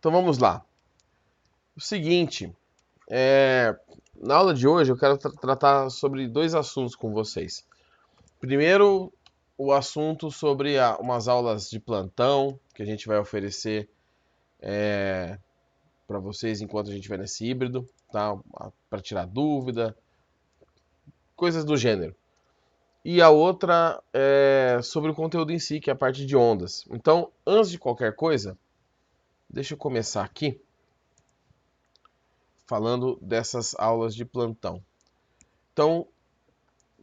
Então vamos lá. O seguinte, na aula de hoje eu quero tratar sobre dois assuntos com vocês. Primeiro, o assunto sobre umas aulas de plantão que a gente vai oferecer para vocês enquanto a gente vai nesse híbrido, tá? Para tirar dúvida, coisas do gênero. E a outra é sobre o conteúdo em si, que é a parte de ondas. Então, antes de qualquer coisa, deixa eu começar aqui falando dessas aulas de plantão. Então,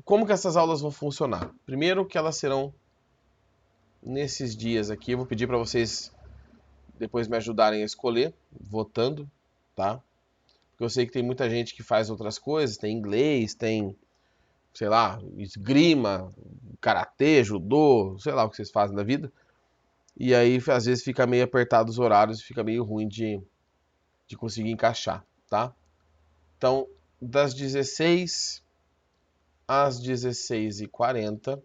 como que essas aulas vão funcionar? Primeiro que elas serão nesses dias aqui. Eu vou pedir para vocês depois me ajudarem a escolher, votando, tá? Porque eu sei que tem muita gente que faz outras coisas, tem inglês, tem, sei lá, esgrima, karatê, judô, sei lá o que vocês fazem na vida. E aí, às vezes, fica meio apertado os horários e fica meio ruim de conseguir encaixar, tá? Então, das 16 às 16h40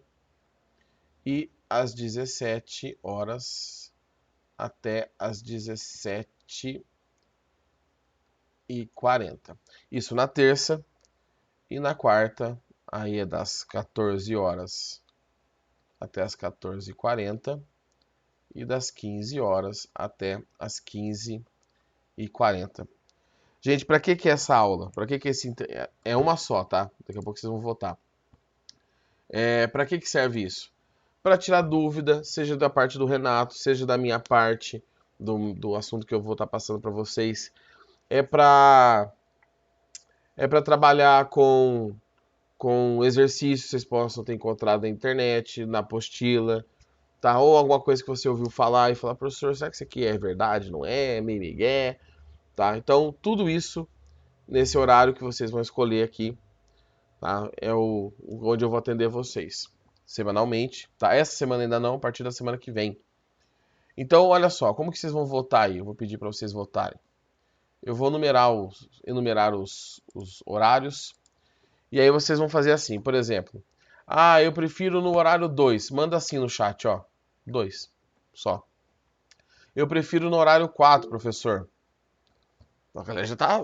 e às 17 horas até às 17h40. Isso na terça. E na quarta, aí é das 14 horas até as 14h40 e das 15 horas até as 15h40. Gente, para que é essa aula? Para que esse... É uma só, tá? Daqui a pouco vocês vão votar. Para que serve isso? Para tirar dúvida, seja da parte do Renato, seja da minha parte, do assunto que eu vou estar passando para vocês. É para trabalhar com exercícios que vocês possam ter encontrado na internet, na apostila, tá? Ou alguma coisa que você ouviu falar e falar, professor, será que isso aqui é verdade? Não é? Mimigué? Tá? Então, tudo isso nesse horário que vocês vão escolher aqui, tá? É onde eu vou atender vocês, semanalmente, tá? Essa semana ainda não, a partir da semana que vem. Então, olha só, como que vocês vão votar aí? Eu vou pedir para vocês votarem. Eu vou enumerar os horários, e aí vocês vão fazer assim, por exemplo. Ah, eu prefiro no horário 2. Manda assim no chat, ó. 2, só. Eu prefiro no horário 4, professor. A galera já tá...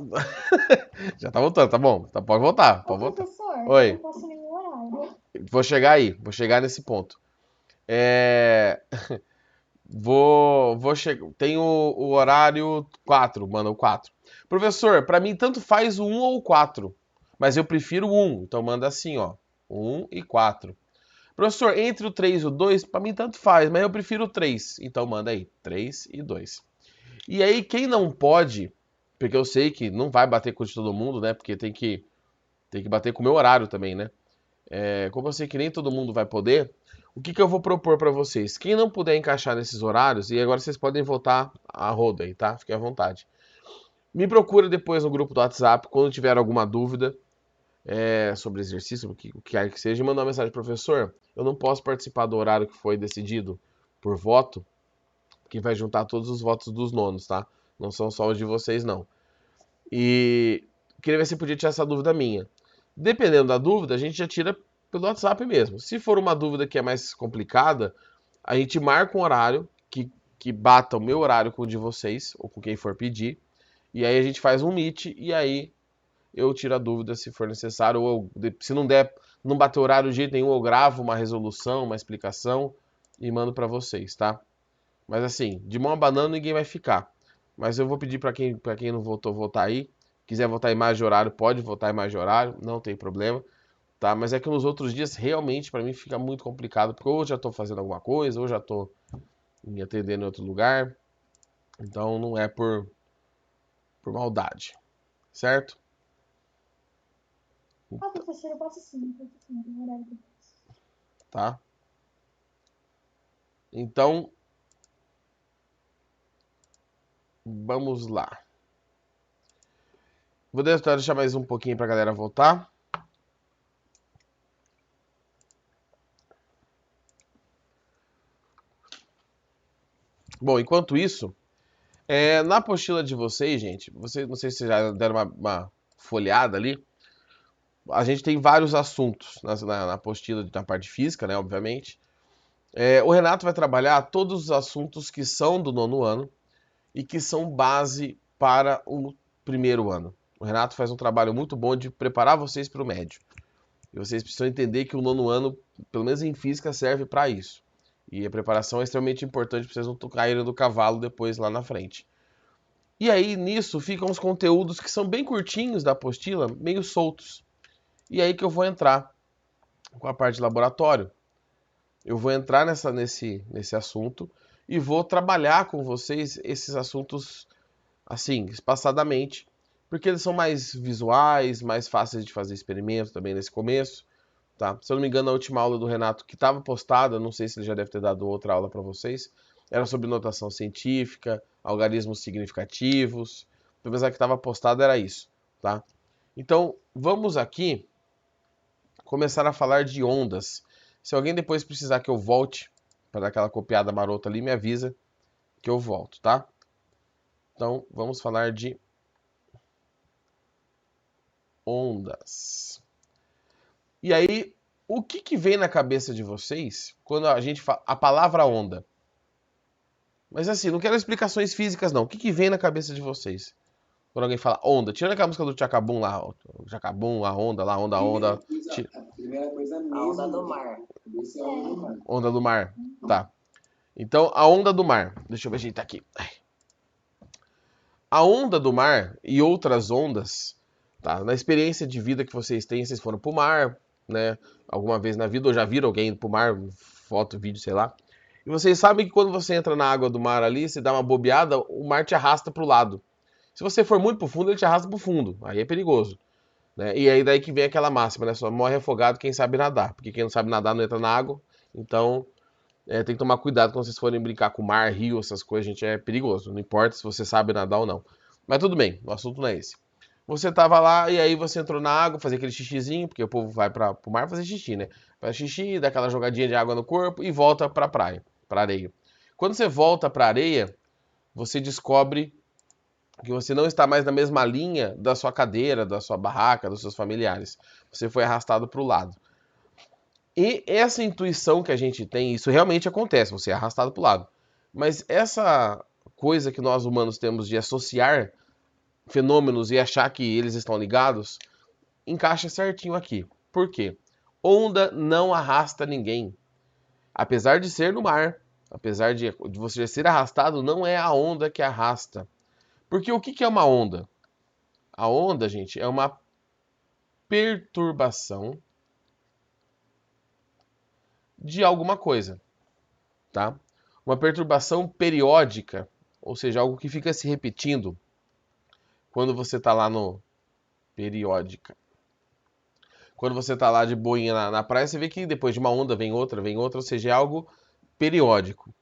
já tá votando, tá bom. Tá, pode votar, pode votar. Professor, Oi. eu não posso nenhum horário. Vou chegar aí, vou chegar nesse ponto. Tem o horário 4, manda o 4. Professor, pra mim tanto faz o 1 ou o 4, mas eu prefiro o 1, então manda assim, ó. 1 e 4. Professor, entre o 3 e o 2, pra mim tanto faz, mas eu prefiro o 3, então manda aí, 3 e 2. E aí, quem não pode, porque eu sei que não vai bater com o de todo mundo, né? Porque tem que bater com o meu horário também, né? Como eu sei que nem todo mundo vai poder, o que eu vou propor para vocês? Quem não puder encaixar nesses horários, e agora vocês podem votar a rodo aí, tá? Fiquem à vontade. Me procura depois no grupo do WhatsApp, quando tiver alguma dúvida sobre exercício, o que quer que seja, e mandar uma mensagem, professor, eu não posso participar do horário que foi decidido por voto, que vai juntar todos os votos dos nonos, tá? Não são só os de vocês, não. E queria ver se podia tirar essa dúvida minha. Dependendo da dúvida, a gente já tira pelo WhatsApp mesmo. Se for uma dúvida que é mais complicada, a gente marca um horário que bata o meu horário com o de vocês, ou com quem for pedir, e aí a gente faz um meet, e aí eu tiro a dúvida se for necessário, ou se não der, não bater horário de jeito nenhum, eu gravo uma resolução, uma explicação e mando para vocês, tá? Mas assim, de mão abanando ninguém vai ficar. Mas eu vou pedir para quem não votou, votar aí. Quiser votar em mais de horário, pode votar em mais de horário, não tem problema, tá? Mas é que nos outros dias realmente para mim fica muito complicado, porque ou eu já tô fazendo alguma coisa, ou já tô me atendendo em outro lugar. Então não é por maldade, certo? Ah, professor, eu posso sim, tem horário que eu posso. Tá? Então, vamos lá. Vou deixar mais um pouquinho pra galera votar. Bom, enquanto isso, na apostila de vocês, gente, não sei se vocês já deram uma folhada ali. A gente tem vários assuntos na apostila, na parte física, né, obviamente. O Renato vai trabalhar todos os assuntos que são do nono ano, e que são base para o primeiro ano. O Renato faz um trabalho muito bom de preparar vocês para o médio. E vocês precisam entender que o nono ano, pelo menos em física, serve para isso. E a preparação é extremamente importante para vocês não caírem do cavalo depois lá na frente. E aí, nisso, ficam os conteúdos que são bem curtinhos da apostila, meio soltos. E aí que eu vou entrar com a parte de laboratório. Eu vou entrar nesse assunto e vou trabalhar com vocês esses assuntos assim, espaçadamente, porque eles são mais visuais, mais fáceis de fazer experimento também nesse começo, tá? Se eu não me engano, a última aula do Renato que estava postada, não sei se ele já deve ter dado outra aula para vocês, era sobre notação científica, algarismos significativos, apesar que estava postada era isso, tá? Então, vamos aqui começar a falar de ondas. Se alguém depois precisar que eu volte para dar aquela copiada marota ali, me avisa que eu volto, tá? Então, vamos falar de ondas. E aí, o que vem na cabeça de vocês quando a gente fala a palavra onda? Mas assim, não quero explicações físicas não. O que vem na cabeça de vocês quando alguém fala onda? Tirando aquela música do Tchacabum lá, o Tchacabum, a onda lá, onda, onda. A primeira coisa mesmo. A onda do mar. Esse é a onda do mar. Onda do mar, tá. Então, a onda do mar. Deixa eu ver ajeitar aqui. A onda do mar e outras ondas, tá? Na experiência de vida que vocês têm, vocês foram pro mar, né? Alguma vez na vida, ou já viram alguém indo pro mar, foto, vídeo, sei lá. E vocês sabem que quando você entra na água do mar ali, você dá uma bobeada, o mar te arrasta pro lado. Se você for muito pro fundo, ele te arrasta pro fundo. Aí é perigoso, né? E aí daí que vem aquela máxima, né? Só morre afogado quem sabe nadar. Porque quem não sabe nadar não entra na água. Então, tem que tomar cuidado quando vocês forem brincar com mar, rio, essas coisas, gente, é perigoso. Não importa se você sabe nadar ou não. Mas tudo bem, o assunto não é esse. Você tava lá e aí você entrou na água, fazer aquele xixizinho, porque o povo vai pro mar fazer xixi, né? Faz xixi, dá aquela jogadinha de água no corpo e volta pra praia, pra areia. Quando você volta pra areia, você descobre que você não está mais na mesma linha da sua cadeira, da sua barraca, dos seus familiares. Você foi arrastado pro lado. E essa intuição que a gente tem, isso realmente acontece, você é arrastado para o lado. Mas essa coisa que nós humanos temos de associar fenômenos e achar que eles estão ligados, encaixa certinho aqui. Por quê? Onda não arrasta ninguém. Apesar de ser no mar, apesar de você ser arrastado, não é a onda que arrasta. Porque o que é uma onda? A onda, gente, é uma perturbação de alguma coisa, tá? Uma perturbação periódica, ou seja, algo que fica se repetindo quando você está lá no periódica. Quando você está lá de boinha na praia, você vê que depois de uma onda vem outra, ou seja, é algo periódico.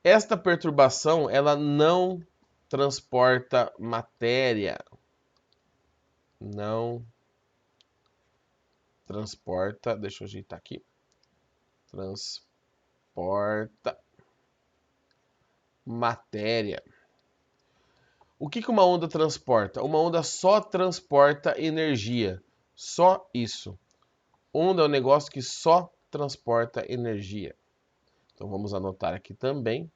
Esta perturbação, ela não transporta matéria. Não transporta, deixa eu ajeitar aqui. Transporta matéria. O que uma onda transporta? Uma onda só transporta energia. Só isso. Onda é um negócio que só transporta energia. Então vamos anotar aqui também.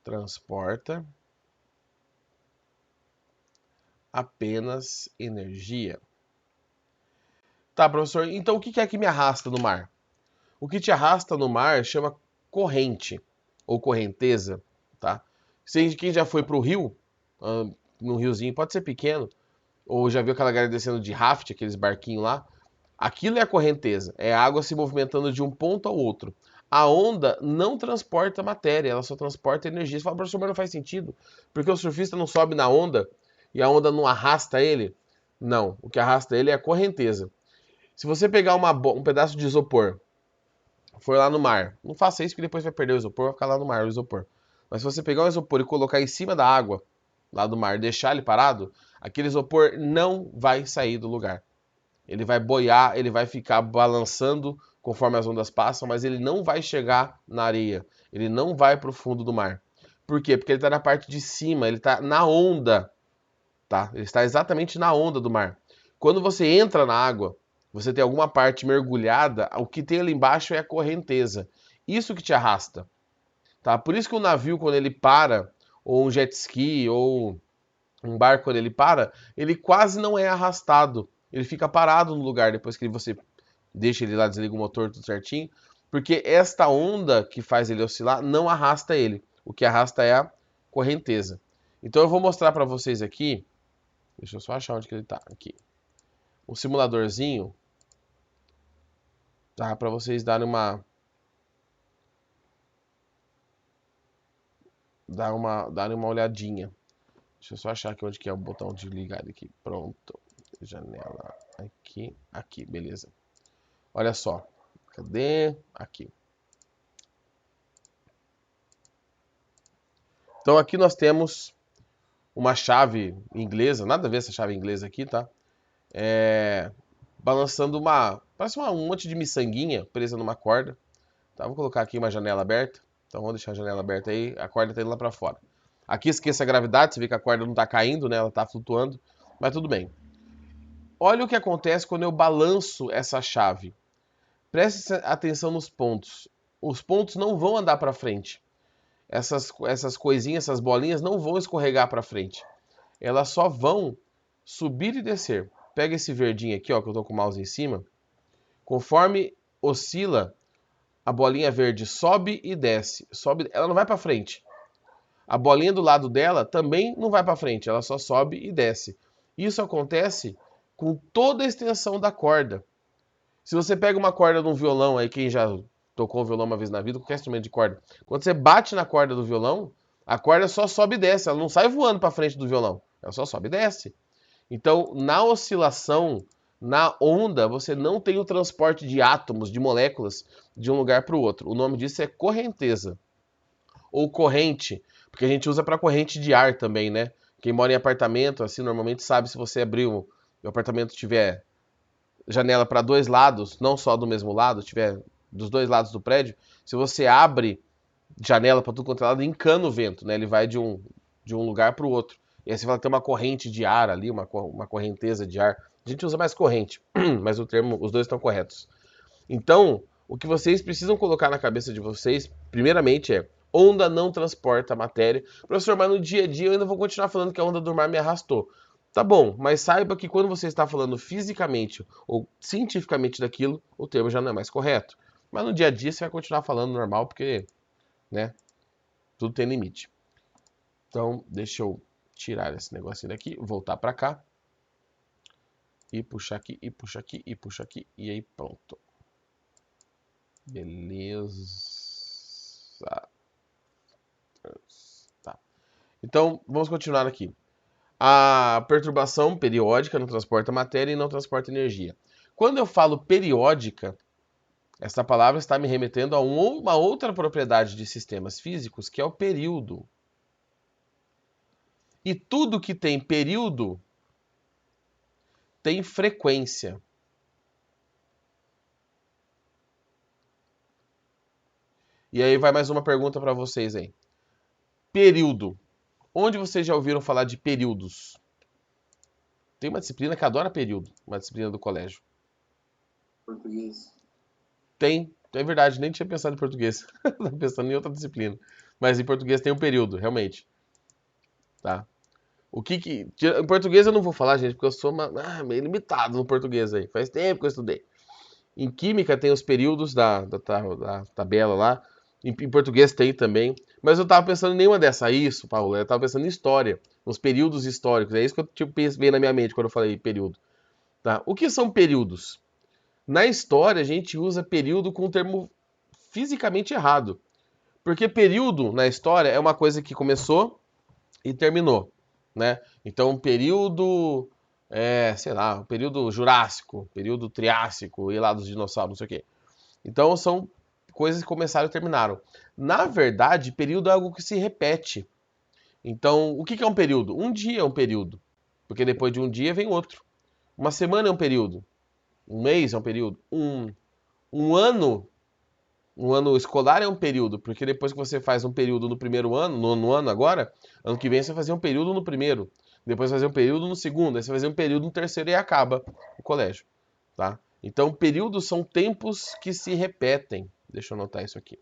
Transporta apenas energia. Tá, professor, então o que é que me arrasta no mar? O que te arrasta no mar chama corrente ou correnteza, tá? Quem já foi para o rio, num riozinho, pode ser pequeno, ou já viu aquela galera descendo de raft, aqueles barquinhos lá, aquilo é a correnteza, é a água se movimentando de um ponto ao outro. A onda não transporta matéria, ela só transporta energia. Você fala, professor, mas não faz sentido, porque o surfista não sobe na onda e a onda não arrasta ele? Não, o que arrasta ele é a correnteza. Se você pegar um pedaço de isopor, for lá no mar, não faça isso que depois vai perder o isopor, vai ficar lá no mar o isopor. Mas se você pegar um isopor e colocar em cima da água, lá do mar, deixar ele parado, aquele isopor não vai sair do lugar. Ele vai boiar, ele vai ficar balançando conforme as ondas passam, mas ele não vai chegar na areia. Ele não vai para o fundo do mar. Por quê? Porque ele está na parte de cima, ele está na onda, tá? Ele está exatamente na onda do mar. Quando você entra na água, você tem alguma parte mergulhada, o que tem ali embaixo é a correnteza. Isso que te arrasta. tá? Por isso que o navio, quando ele para, ou um jet ski, ou um barco, quando ele para, ele quase não é arrastado. Ele fica parado no lugar depois que você deixa ele lá, desliga o motor, tudo certinho. Porque esta onda que faz ele oscilar não arrasta ele. O que arrasta é a correnteza. Então eu vou mostrar para vocês aqui. Deixa eu só achar onde que ele tá. Aqui. Um simuladorzinho. Tá? Para vocês darem uma olhadinha. Deixa eu só achar aqui onde que é o botão de ligar aqui. Pronto. Janela. Aqui. Aqui. Beleza. Olha só. Cadê? Aqui. Então aqui nós temos uma chave inglesa. Nada a ver essa chave inglesa aqui, tá? Balançando parece um monte de miçanguinha presa numa corda. Tá? Vou colocar aqui uma janela aberta. Então vamos deixar a janela aberta aí. A corda tá indo lá para fora. Aqui esqueça a gravidade. Você vê que a corda não tá caindo, né? Ela tá flutuando. Mas tudo bem. Olha o que acontece quando eu balanço essa chave. Preste atenção nos pontos. Os pontos não vão andar para frente. Essas coisinhas, essas bolinhas não vão escorregar para frente. Elas só vão subir e descer. Pega esse verdinho aqui, ó, que eu tô com o mouse em cima. Conforme oscila, a bolinha verde sobe e desce. Sobe, ela não vai para frente. A bolinha do lado dela também não vai para frente, ela só sobe e desce. Isso acontece com toda a extensão da corda. Se você pega uma corda de um violão, aí quem já tocou um violão uma vez na vida, qualquer instrumento de corda, quando você bate na corda do violão, a corda só sobe e desce, ela não sai voando para frente do violão, ela só sobe e desce. Então, na oscilação, na onda, você não tem o transporte de átomos, de moléculas, de um lugar para o outro. O nome disso é correnteza. Ou corrente, porque a gente usa para corrente de ar também, né? Quem mora em apartamento, assim, normalmente sabe, se você abrir o apartamento tiver janela para dois lados, não só do mesmo lado, tiver dos dois lados do prédio, se você abre janela para tudo quanto é lado, encana o vento, né? Ele vai de um lugar para o outro. E aí você vai ter uma corrente de ar ali, uma correnteza de ar. A gente usa mais corrente, mas os dois estão corretos. Então, o que vocês precisam colocar na cabeça de vocês, primeiramente, é onda não transporta matéria. Professor, mas no dia a dia eu ainda vou continuar falando que a onda do mar me arrastou. Tá bom, mas saiba que quando você está falando fisicamente ou cientificamente daquilo, o termo já não é mais correto. Mas no dia a dia você vai continuar falando normal, porque, né, tudo tem limite. Então, deixa eu tirar esse negocinho daqui, voltar para cá. E puxar aqui, e puxar aqui, e puxar aqui, e aí pronto. Beleza. Tá. Então, vamos continuar aqui. A perturbação periódica não transporta matéria e não transporta energia. Quando eu falo periódica, essa palavra está me remetendo a uma outra propriedade de sistemas físicos, que é o período. E tudo que tem período tem frequência. E aí vai mais uma pergunta para vocês aí. Período. Onde vocês já ouviram falar de períodos? Tem uma disciplina que adora período, uma disciplina do colégio. Português. Tem, é verdade, nem tinha pensado em português. Estava pensando em outra disciplina. Mas em português tem um período, realmente. Tá? Em português eu não vou falar, gente, porque eu sou meio limitado no português aí. Faz tempo que eu estudei. Em química tem os períodos da tabela lá. Em português tem também. Mas eu tava pensando em nenhuma dessa. Isso, Paulo. Eu tava pensando em história. Nos períodos históricos. É isso que eu veio na minha mente quando eu falei período. Tá? O que são períodos? Na história, a gente usa período com um termo fisicamente errado. Porque período, na história, é uma coisa que começou e terminou. Né? Então, período... sei lá, período Jurássico, período Triássico, e lá dos dinossauros, não sei o quê. Então são coisas que começaram e terminaram. Na verdade, período é algo que se repete. Então, o que é um período? Um dia é um período, porque depois de um dia vem outro. Uma semana é um período. Um mês é um período. Um ano escolar é um período, porque depois que você faz um período no primeiro ano, no ano agora, ano que vem você vai fazer um período no primeiro. Depois fazer um período no segundo, aí você vai fazer um período no terceiro e acaba o colégio, tá? Então, períodos são tempos que se repetem. Deixa eu anotar isso aqui.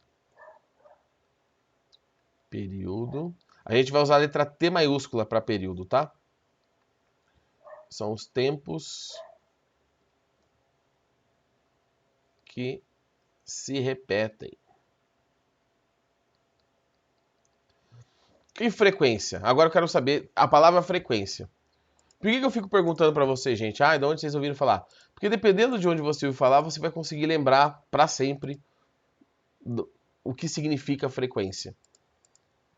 Período. A gente vai usar a letra T maiúscula para período, tá? São os tempos que se repetem. E frequência? Agora eu quero saber a palavra frequência. Por que eu fico perguntando para vocês, gente? De onde vocês ouviram falar? Porque dependendo de onde você ouviu falar, você vai conseguir lembrar para sempre o que significa frequência.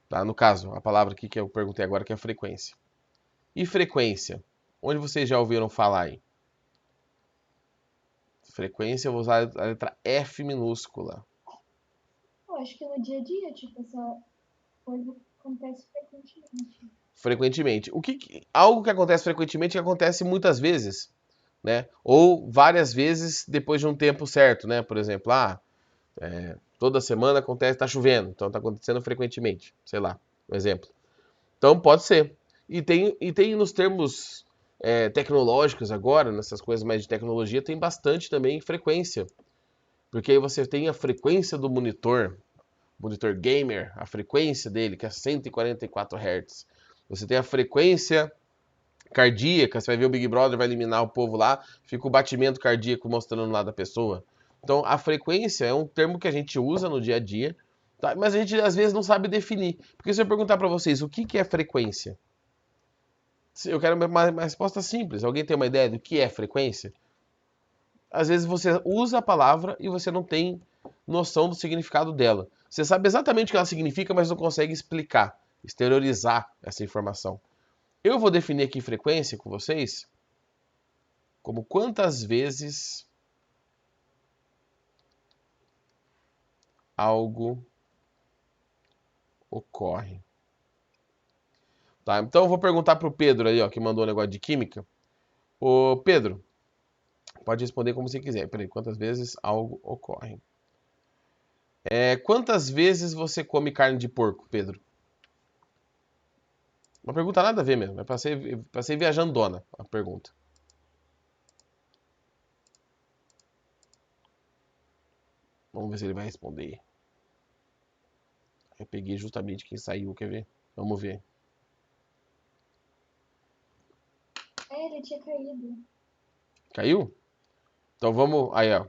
Tá? No caso, a palavra aqui que eu perguntei agora que é frequência. E frequência? Onde vocês já ouviram falar aí? Frequência, eu vou usar a letra F minúscula. Eu acho que no dia a dia, tipo, essa coisa acontece frequentemente. Frequentemente. Algo que acontece frequentemente que acontece muitas vezes, né? Ou várias vezes depois de um tempo certo, né? Por exemplo, toda semana tá chovendo, então tá acontecendo frequentemente, sei lá, um exemplo. Então pode ser. E tem nos termos tecnológicos agora, nessas coisas mais de tecnologia, tem bastante também frequência. Porque aí você tem a frequência do monitor gamer, a frequência dele, que é 144 Hz. Você tem a frequência cardíaca, você vai ver o Big Brother, vai eliminar o povo lá, fica o batimento cardíaco mostrando lá da pessoa. Então, a frequência é um termo que a gente usa no dia a dia, tá? Mas a gente às vezes não sabe definir. Porque se eu perguntar para vocês o que é frequência, eu quero uma resposta simples. Alguém tem uma ideia do que é frequência? Às vezes você usa a palavra e você não tem noção do significado dela. Você sabe exatamente o que ela significa, mas não consegue explicar, exteriorizar essa informação. Eu vou definir aqui frequência com vocês como quantas vezes algo ocorre. Tá, então eu vou perguntar para o Pedro aí, ó, que mandou um negócio de química. Ô, Pedro, pode responder como você quiser. Peraí, quantas vezes algo ocorre? Quantas vezes você come carne de porco, Pedro? Uma pergunta nada a ver mesmo. Passei viajandona a pergunta. Vamos ver se ele vai responder. Eu peguei justamente quem saiu, quer ver? Vamos ver. Ele tinha caído. Caiu? Então vamos. Aí, ó.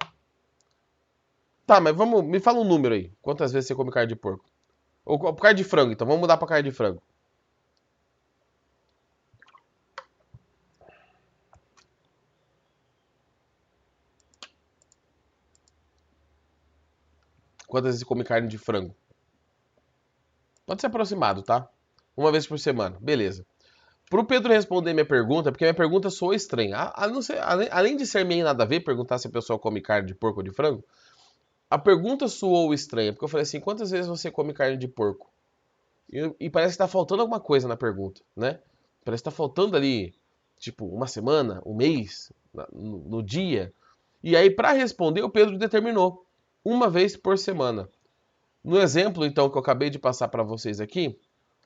Tá, mas vamos. Me fala um número aí. Quantas vezes você come carne de porco? Ou carne de frango, então. Vamos mudar pra carne de frango. Quantas vezes você come carne de frango? Pode ser aproximado, tá? Uma vez por semana. Beleza. Pro Pedro responder minha pergunta, porque minha pergunta soa estranha. Além de ser meio nada a ver, perguntar se a pessoa come carne de porco ou de frango, a pergunta soou estranha, porque eu falei assim, quantas vezes você come carne de porco? E parece que tá faltando alguma coisa na pergunta, né? Parece que tá faltando ali, tipo, uma semana, um mês, no dia. E aí, para responder, o Pedro determinou uma vez por semana. No exemplo, então, que eu acabei de passar para vocês aqui,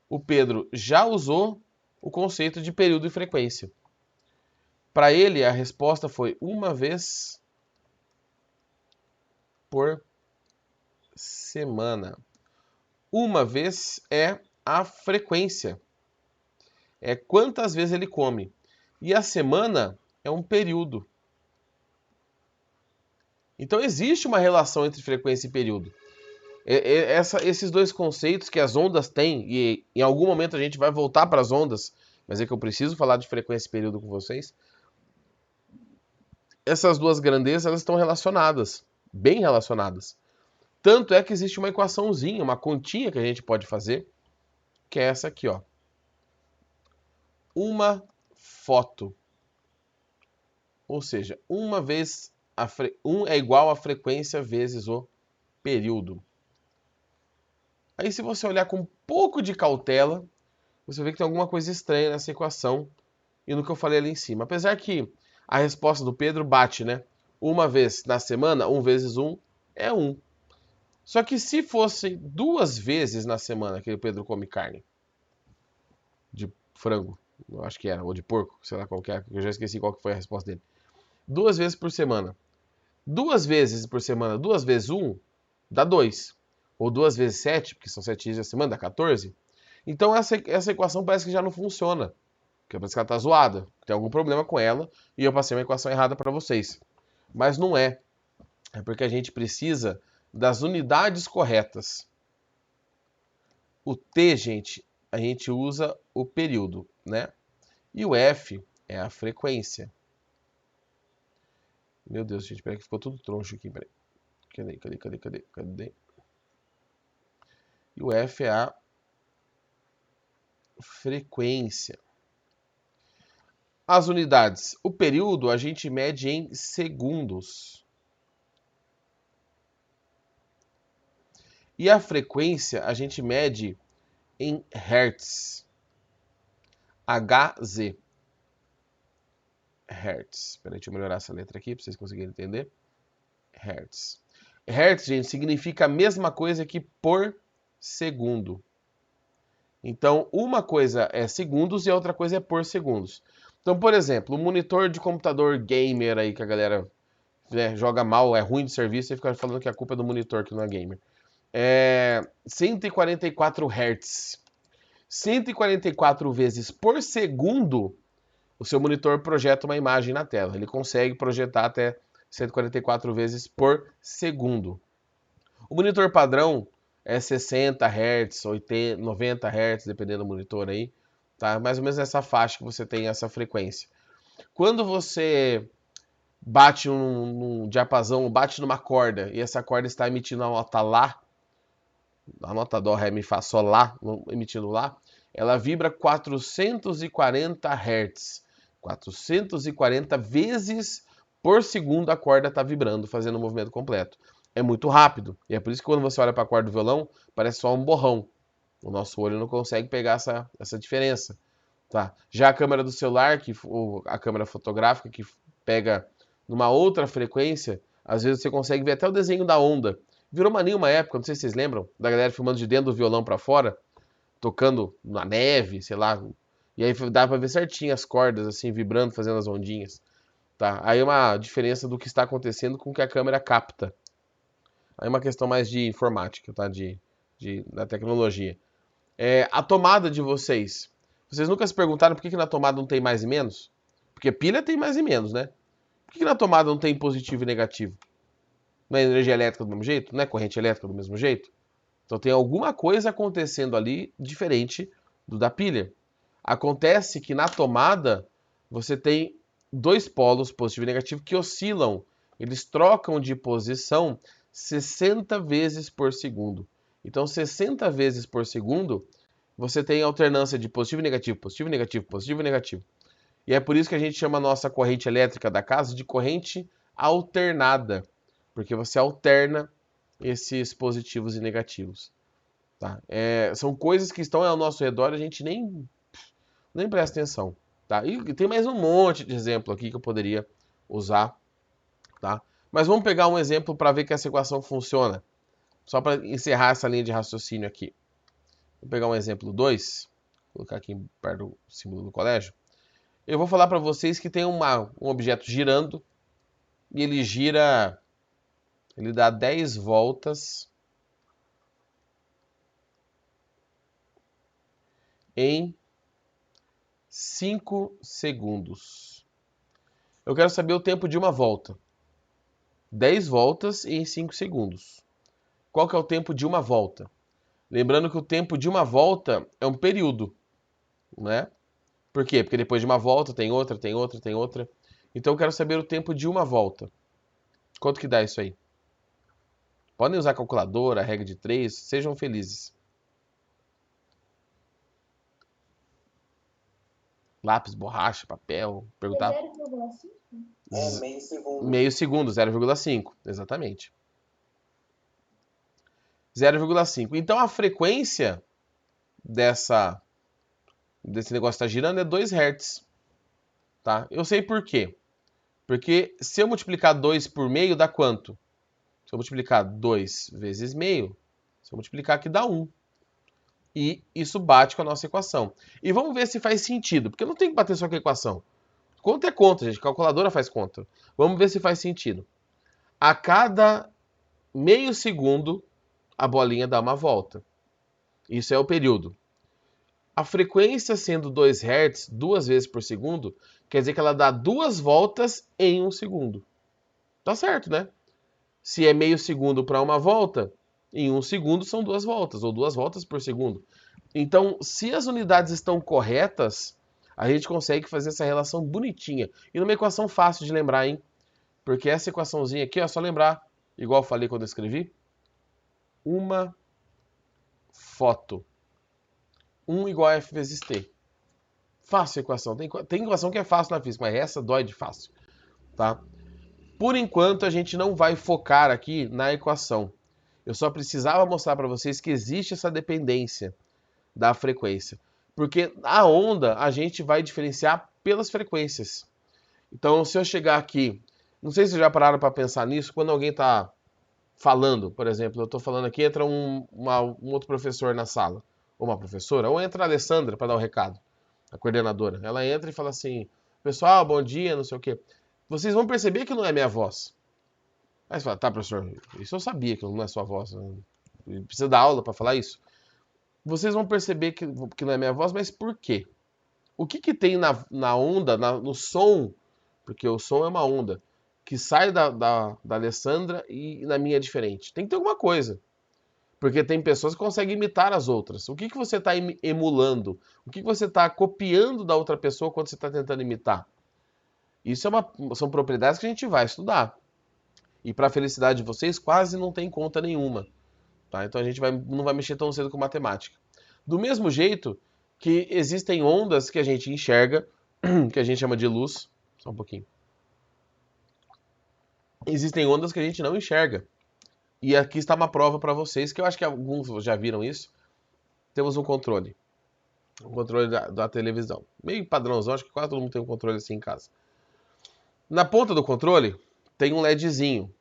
o Pedro já usou o conceito de período e frequência. Para ele, a resposta foi uma vez por semana. Uma vez é a frequência. É quantas vezes ele come. E a semana é um período. Então existe uma relação entre frequência e período. Esses dois conceitos que as ondas têm, e em algum momento a gente vai voltar para as ondas, mas é que eu preciso falar de frequência e período com vocês. Essas duas grandezas elas estão relacionadas, bem relacionadas. Tanto é que existe uma equaçãozinha, uma continha que a gente pode fazer, que é essa aqui, ó. Uma foto. Ou seja, uma vez é igual a frequência vezes o período. Aí se você olhar com um pouco de cautela, você vê que tem alguma coisa estranha nessa equação e no que eu falei ali em cima. Apesar que a resposta do Pedro bate, né? Uma vez na semana, 1 vezes 1 é 1. Só que se fosse 2 vezes na semana que o Pedro come carne de frango, eu acho que era, ou de porco, sei lá qual que é, eu já esqueci qual que foi a resposta dele. 2 vezes por semana. 2 vezes por semana, 2 vezes 1, dá 2. ou 2 vezes 7, porque são 7 dias da semana, dá 14. Então essa equação parece que já não funciona. Porque parece que ela está zoada. Tem algum problema com ela e eu passei uma equação errada para vocês. Mas não é. É porque a gente precisa das unidades corretas. O T, gente, a gente usa o período, né? E o F é a frequência. Meu Deus, gente, peraí que ficou tudo troncho aqui, peraí. Cadê? E o F é a frequência. As unidades. O período a gente mede em segundos. E a frequência a gente mede em hertz. Hz. Hertz. Peraí, deixa eu melhorar essa letra aqui para vocês conseguirem entender. Hertz. Hertz, gente, significa a mesma coisa que por segundo. Então, uma coisa é segundos e a outra coisa é por segundos. Então, por exemplo, o monitor de computador gamer aí que a galera joga mal, é ruim de serviço e fica falando que a culpa é do monitor que não é gamer. 144 Hz. 144 vezes por segundo, o seu monitor projeta uma imagem na tela. Ele consegue projetar até 144 vezes por segundo. O monitor padrão é 60 Hz, 80, 90 Hz, dependendo do monitor aí. Tá? Mais ou menos nessa faixa que você tem essa frequência. Quando você bate num diapasão, bate numa corda, e essa corda está emitindo a nota Lá, a nota Dó, Ré, Mi, Fá, Sol, Lá, emitindo Lá, ela vibra 440 Hz. 440 vezes por segundo a corda está vibrando, fazendo o movimento completo. É muito rápido. E é por isso que quando você olha para a corda do violão, parece só um borrão. O nosso olho não consegue pegar essa diferença. Tá? Já a câmera do celular, a câmera fotográfica, que pega numa outra frequência, às vezes você consegue ver até o desenho da onda. Virou mania uma época, não sei se vocês lembram, da galera filmando de dentro do violão para fora, tocando na neve, sei lá. E aí dá para ver certinho as cordas, assim, vibrando, fazendo as ondinhas. Tá? Aí é uma diferença do que está acontecendo com o que a câmera capta. Aí é uma questão mais de informática, tá? Da tecnologia. A tomada de vocês. Vocês nunca se perguntaram por que na tomada não tem mais e menos? Porque pilha tem mais e menos, né? Por que na tomada não tem positivo e negativo? Não é energia elétrica do mesmo jeito? Não é corrente elétrica do mesmo jeito? Então tem alguma coisa acontecendo ali diferente do da pilha. Acontece que na tomada você tem dois polos, positivo e negativo, que oscilam. Eles trocam de posição 60 vezes por segundo. Então 60 vezes por segundo você tem alternância de positivo e negativo, positivo e negativo, positivo e negativo. E é por isso que a gente chama a nossa corrente elétrica da casa de corrente alternada. Porque você alterna esses positivos e negativos. Tá? São coisas que estão ao nosso redor e a gente nem presta atenção. Tá? E tem mais um monte de exemplo aqui que eu poderia usar. Tá? Mas vamos pegar um exemplo para ver que essa equação funciona. Só para encerrar essa linha de raciocínio aqui. Vou pegar um exemplo 2. Vou colocar aqui perto do símbolo do colégio. Eu vou falar para vocês que tem um objeto girando e ele gira, ele dá 10 voltas em 5 segundos. Eu quero saber o tempo de uma volta. 10 voltas em 5 segundos. Qual que é o tempo de uma volta? Lembrando que o tempo de uma volta é um período, né? Por quê? Porque depois de uma volta tem outra, tem outra, tem outra. Então eu quero saber o tempo de uma volta. Quanto que dá isso aí? Podem usar calculadora, regra de 3, sejam felizes. Lápis, borracha, papel, perguntar. 0,5? Meio segundo. Meio segundo, 0,5, exatamente. 0,5. Então a frequência desse negócio que está girando é 2 Hz. Tá? Eu sei por quê. Porque se eu multiplicar 2 por meio, dá quanto? Se eu multiplicar 2 vezes meio, se eu multiplicar aqui dá 1. E isso bate com a nossa equação. E vamos ver se faz sentido, porque não tem que bater só com a equação. Conta é conta, gente. Calculadora faz conta. Vamos ver se faz sentido. A cada meio segundo, a bolinha dá uma volta. Isso é o período. A frequência sendo 2 Hz 2 vezes por segundo, quer dizer que ela dá 2 voltas em 1 segundo. Tá certo, né? Se é meio segundo para uma volta, em 1 segundo são 2 voltas, ou 2 voltas por segundo. Então, se as unidades estão corretas, a gente consegue fazer essa relação bonitinha. E numa equação fácil de lembrar, hein? Porque essa equaçãozinha aqui, é só lembrar, igual eu falei quando eu escrevi, uma foto. 1 igual a F vezes T. Fácil a equação. Tem equação que é fácil na física, mas essa dói de fácil. Tá? Por enquanto, a gente não vai focar aqui na equação. Eu só precisava mostrar para vocês que existe essa dependência da frequência. Porque a onda a gente vai diferenciar pelas frequências. Então, se eu chegar aqui, não sei se vocês já pararam para pensar nisso, quando alguém está falando, por exemplo, eu estou falando aqui, entra um outro professor na sala, ou uma professora, ou entra a Alessandra para dar o recado, a coordenadora. Ela entra e fala assim, pessoal, bom dia, não sei o quê. Vocês vão perceber que não é minha voz. Aí você fala, tá, professor, isso eu sabia que não é sua voz. Precisa dar aula para falar isso. Vocês vão perceber que não é minha voz, mas por quê? O que tem na onda, no som, porque o som é uma onda, que sai da Alessandra e na minha é diferente? Tem que ter alguma coisa. Porque tem pessoas que conseguem imitar as outras. O que você está emulando? O que você está copiando da outra pessoa quando você está tentando imitar? Isso são propriedades que a gente vai estudar. E para a felicidade de vocês, quase não tem conta nenhuma. Tá? Então a gente não vai mexer tão cedo com matemática. Do mesmo jeito que existem ondas que a gente enxerga, que a gente chama de luz. Só um pouquinho. Existem ondas que a gente não enxerga. E aqui está uma prova para vocês, que eu acho que alguns já viram isso. Temos um controle. Um controle da televisão. Meio padrãozão, acho que quase todo mundo tem um controle assim em casa. Na ponta do controle tem um LEDzinho,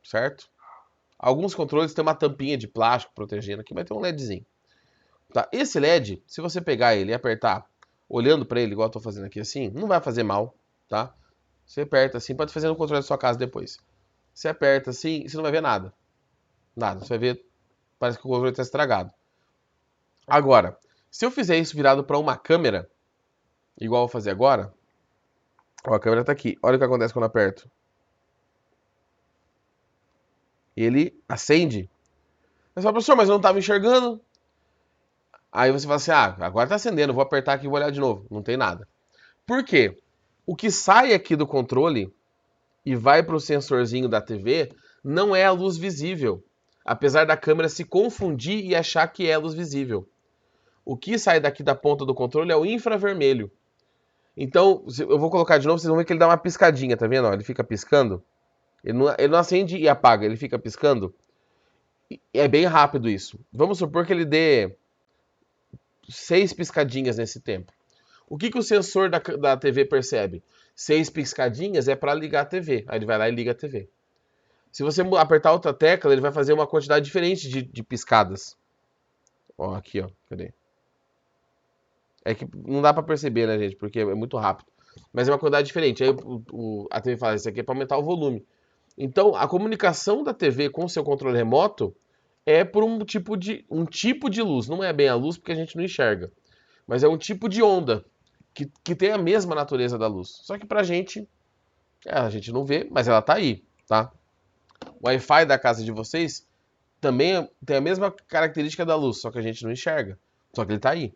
certo? Alguns controles têm uma tampinha de plástico protegendo aqui, mas tem um LEDzinho. Tá? Esse LED, se você pegar ele e apertar, olhando para ele, igual eu estou fazendo aqui assim, não vai fazer mal, tá? Você aperta assim, pode fazer no controle da sua casa depois. Você aperta assim e você não vai ver nada. Nada, você vai ver, parece que o controle está estragado. Agora, se eu fizer isso virado para uma câmera, igual eu vou fazer agora, ó, a câmera está aqui, olha o que acontece quando eu aperto. Ele acende. Você fala, professor, mas eu não estava enxergando. Aí você fala assim, agora está acendendo, vou apertar aqui e vou olhar de novo. Não tem nada. Por quê? O que sai aqui do controle e vai para o sensorzinho da TV não é a luz visível. Apesar da câmera se confundir e achar que é luz visível. O que sai daqui da ponta do controle é o infravermelho. Então, eu vou colocar de novo, vocês vão ver que ele dá uma piscadinha, tá vendo? Ele fica piscando. Ele não acende e apaga, ele fica piscando. E é bem rápido isso. Vamos supor que ele dê 6 piscadinhas nesse tempo. O que o sensor da TV percebe? 6 piscadinhas é para ligar a TV. Aí ele vai lá e liga a TV. Se você apertar outra tecla, ele vai fazer uma quantidade diferente de piscadas. Ó, aqui, ó. Cadê? É que não dá para perceber, né, gente? Porque é muito rápido. Mas é uma quantidade diferente. Aí a TV fala, isso aqui é para aumentar o volume. Então, a comunicação da TV com o seu controle remoto é por um tipo de luz. Não é bem a luz, porque a gente não enxerga. Mas é um tipo de onda que tem a mesma natureza da luz. Só que pra gente, a gente não vê, mas ela tá aí, tá? O Wi-Fi da casa de vocês também tem a mesma característica da luz, só que a gente não enxerga. Só que ele tá aí.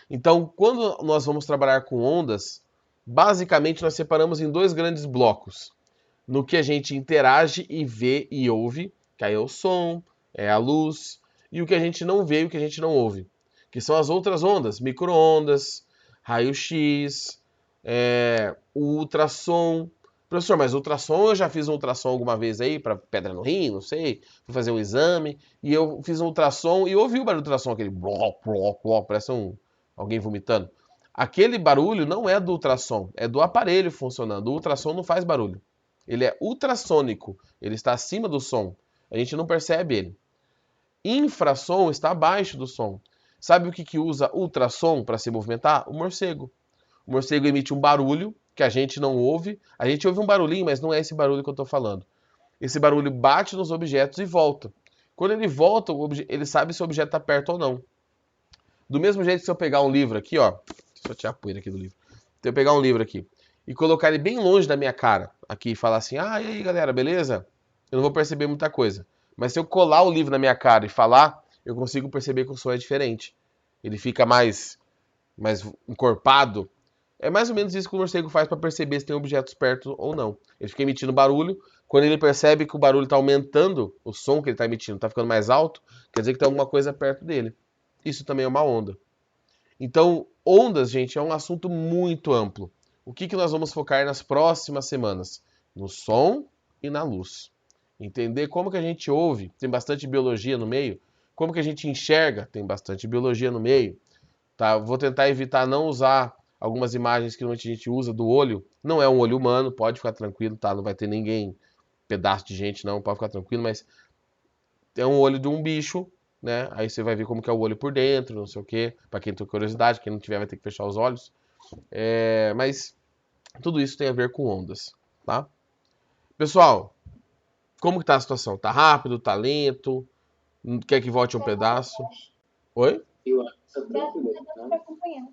Então, quando nós vamos trabalhar com ondas, basicamente nós separamos em 2 grandes blocos. No que a gente interage e vê e ouve, que aí é o som, é a luz, e o que a gente não vê e o que a gente não ouve, que são as outras ondas, micro-ondas, raio-x, o ultrassom. Professor, mas ultrassom, eu já fiz um ultrassom alguma vez aí, para pedra no rim, não sei, fui fazer um exame, e eu fiz um ultrassom e ouvi o barulho do ultrassom, aquele bló, bló, bló, parece alguém vomitando. Aquele barulho não é do ultrassom, é do aparelho funcionando. O ultrassom não faz barulho. Ele é ultrassônico, ele está acima do som. A gente não percebe ele. Infrassom está abaixo do som. Sabe o que usa ultrassom para se movimentar? O morcego. O morcego emite um barulho que a gente não ouve. A gente ouve um barulhinho, mas não é esse barulho que eu estou falando. Esse barulho bate nos objetos e volta. Quando ele volta, ele sabe se o objeto está perto ou não. Do mesmo jeito que se eu pegar um livro aqui, ó, deixa eu tirar a poeira aqui do livro. Se eu pegar um livro aqui e colocar ele bem longe da minha cara, aqui, e falar assim, ah, e aí, galera, beleza? Eu não vou perceber muita coisa. Mas se eu colar o livro na minha cara e falar, eu consigo perceber que o som é diferente. Ele fica mais encorpado. É mais ou menos isso que o morcego faz para perceber se tem objetos perto ou não. Ele fica emitindo barulho. Quando ele percebe que o barulho está aumentando, o som que ele está emitindo está ficando mais alto, quer dizer que tem alguma coisa perto dele. Isso também é uma onda. Então, ondas, gente, é um assunto muito amplo. O que nós vamos focar nas próximas semanas? No som e na luz. Entender como que a gente ouve, tem bastante biologia no meio. Como que a gente enxerga, tem bastante biologia no meio. Tá? Vou tentar evitar não usar algumas imagens que normalmente a gente usa do olho. Não é um olho humano, pode ficar tranquilo, tá? Não vai ter ninguém, pedaço de gente, não, pode ficar tranquilo, mas é um olho de um bicho, né? Aí você vai ver como que é o olho por dentro, não sei o quê. Pra quem tem curiosidade, quem não tiver vai ter que fechar os olhos. Mas tudo isso tem a ver com ondas, tá? Pessoal, como que tá a situação? Tá rápido? Tá lento? Quer que volte um pedaço? Oi? Eu acho que tá Dá tranquilo, pra tá? acompanhar.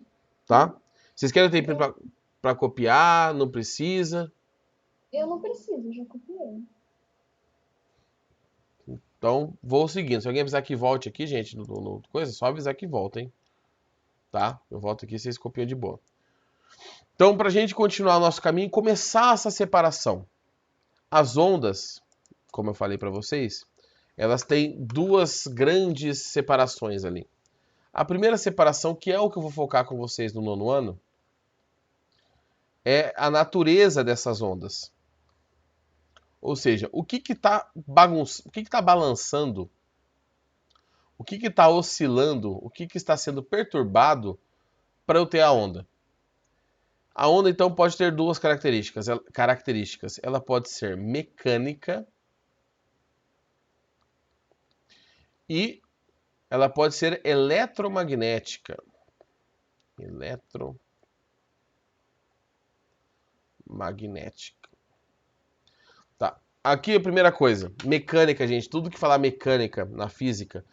Tá? Vocês querem tempo pra copiar? Não precisa? Eu não preciso, já copiei. Então, vou seguindo. Se alguém avisar que volte aqui, gente, no coisa, só avisar que volta, hein? Tá? Eu volto aqui, vocês copiam de boa. Então, pra gente continuar o nosso caminho, começar essa separação. As ondas, como eu falei pra vocês, elas têm duas grandes separações ali. A primeira separação, que é o que eu vou focar com vocês no nono ano, é a natureza dessas ondas. Ou seja, o que está balançando, o que está oscilando, o que está sendo perturbado para eu ter a onda. A onda, então, pode ter duas características. Ela pode ser mecânica e ela pode ser eletromagnética. Eletromagnética. Tá. Aqui a primeira coisa, mecânica, gente. Tudo que falar mecânica na física,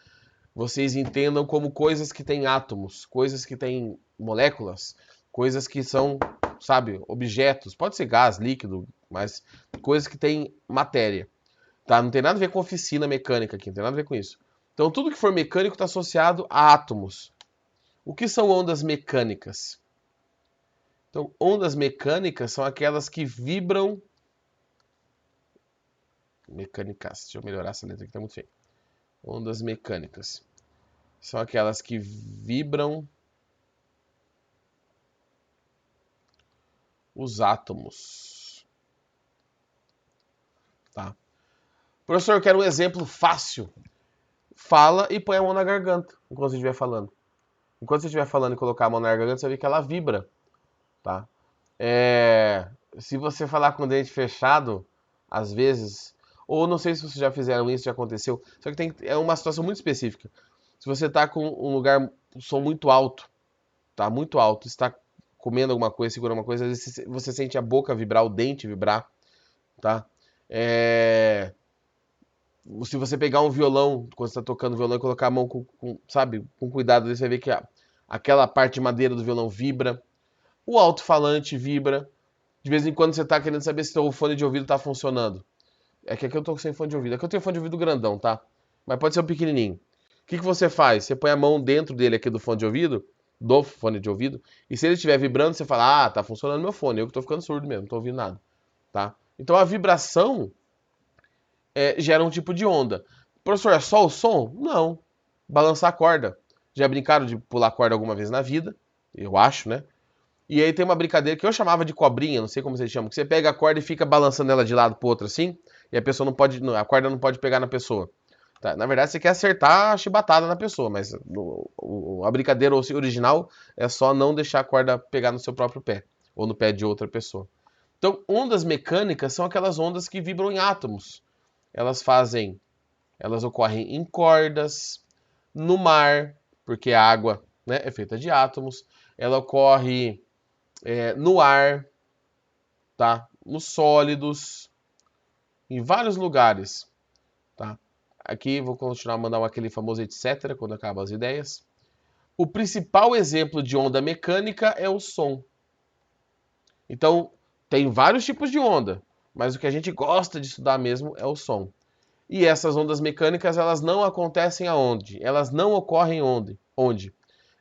vocês entendam como coisas que têm átomos, coisas que têm moléculas, coisas que são, sabe, objetos. Pode ser gás, líquido, mas coisas que têm matéria. Tá? Não tem nada a ver com oficina mecânica aqui, não tem nada a ver com isso. Então, tudo que for mecânico está associado a átomos. O que são ondas mecânicas? Então, ondas mecânicas são aquelas que vibram. Mecânicas. Deixa eu melhorar essa letra aqui, tá muito feio. Ondas mecânicas são aquelas que vibram os átomos. Tá? Professor, eu quero um exemplo fácil. Fala e põe a mão na garganta enquanto você estiver falando. Enquanto você estiver falando e colocar a mão na garganta, você vai ver que ela vibra. Tá? Se você falar com o dente fechado, às vezes, ou não sei se vocês já fizeram isso, já aconteceu, só que é uma situação muito específica. Se você está com um som muito alto, tá muito alto, está comendo alguma coisa, segurando alguma coisa, às vezes você sente a boca vibrar, o dente vibrar, tá? Se você pegar um violão, quando você está tocando violão e colocar a mão sabe, com cuidado, você vai ver que aquela parte de madeira do violão vibra, o alto-falante vibra. De vez em quando você tá querendo saber se o fone de ouvido tá funcionando. É que aqui eu tô sem fone de ouvido. Aqui eu tenho fone de ouvido grandão, tá? Mas pode ser um pequenininho. O que você faz? Você põe a mão dentro dele aqui do fone de ouvido, e se ele estiver vibrando, você fala, ah, tá funcionando meu fone, eu que tô ficando surdo mesmo, não tô ouvindo nada, tá? Então a vibração gera um tipo de onda. Professor, é só o som? Não. Balançar a corda. Já brincaram de pular corda alguma vez na vida? Eu acho, né? E aí tem uma brincadeira que eu chamava de cobrinha, não sei como vocês chamam, que você pega a corda e fica balançando ela de lado pro outro assim, e a pessoa não pode, a corda não pode pegar na pessoa. Tá? Na verdade, você quer acertar a chibatada na pessoa, mas a brincadeira original é só não deixar a corda pegar no seu próprio pé, ou no pé de outra pessoa. Então, ondas mecânicas são aquelas ondas que vibram em átomos. Elas ocorrem em cordas, no mar, porque a água, né, é feita de átomos. Ela ocorre no ar, tá? Nos sólidos, em vários lugares, tá? aqui vou continuar a mandar aquele famoso etc. quando acabam as ideias. O principal exemplo de onda mecânica é o som. Então, tem vários tipos de onda, mas o que a gente gosta de estudar mesmo é o som. E essas ondas mecânicas, elas não acontecem aonde? Elas não ocorrem onde? Onde?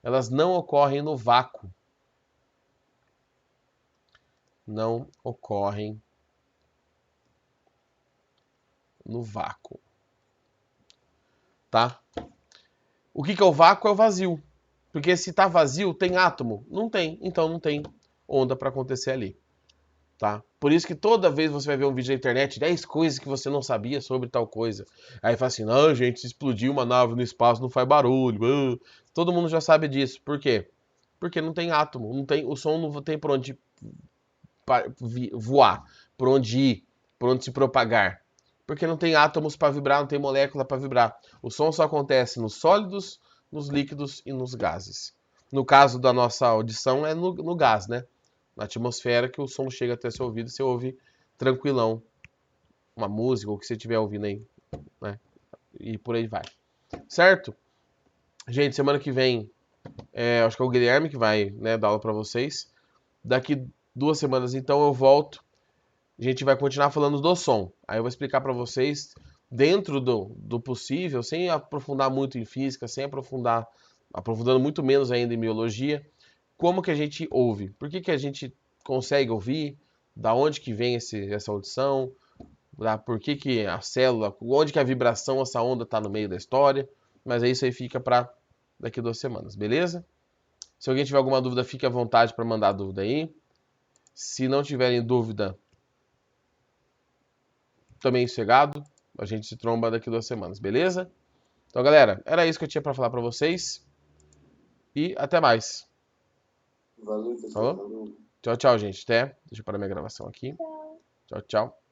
Elas não ocorrem no vácuo. Não ocorrem no vácuo. Tá? O que é o vácuo? É o vazio. Porque se está vazio, tem átomo? Não tem. Então não tem onda para acontecer ali. Tá? Por isso que toda vez você vai ver um vídeo na internet, 10 coisas que você não sabia sobre tal coisa. Aí fala assim, não, gente, se explodir uma nave no espaço não faz barulho. Todo mundo já sabe disso. Por quê? Porque não tem átomo, não tem, o som não tem por onde voar, por onde ir, por onde se propagar. Porque não tem átomos para vibrar, não tem molécula para vibrar. O som só acontece nos sólidos, nos líquidos e nos gases. No caso da nossa audição é no gás, né? Na atmosfera que o som chega até seu ouvido e você ouve tranquilão uma música ou o que você estiver ouvindo aí, né? E por aí vai. Certo? Gente, semana que vem, acho que é o Guilherme que vai, né, dar aula para vocês. Daqui 2 semanas, então, eu volto. A gente vai continuar falando do som. Aí eu vou explicar para vocês, dentro do possível, sem aprofundar muito em física, aprofundando muito menos ainda em biologia, como que a gente ouve. Por que a gente consegue ouvir? Da onde que vem essa audição? Por que a célula, onde que a vibração, essa onda está no meio da história? Mas isso aí fica para daqui 2 semanas, beleza? Se alguém tiver alguma dúvida, fique à vontade para mandar a dúvida aí. Se não tiverem dúvida, também sossegado. A gente se tromba daqui 2 semanas, beleza? Então, galera, era isso que eu tinha para falar para vocês. E até mais. Valeu, pessoal. Falou? Falou. Tchau, tchau, gente. Até. Deixa eu parar minha gravação aqui. Tchau. Tchau, tchau.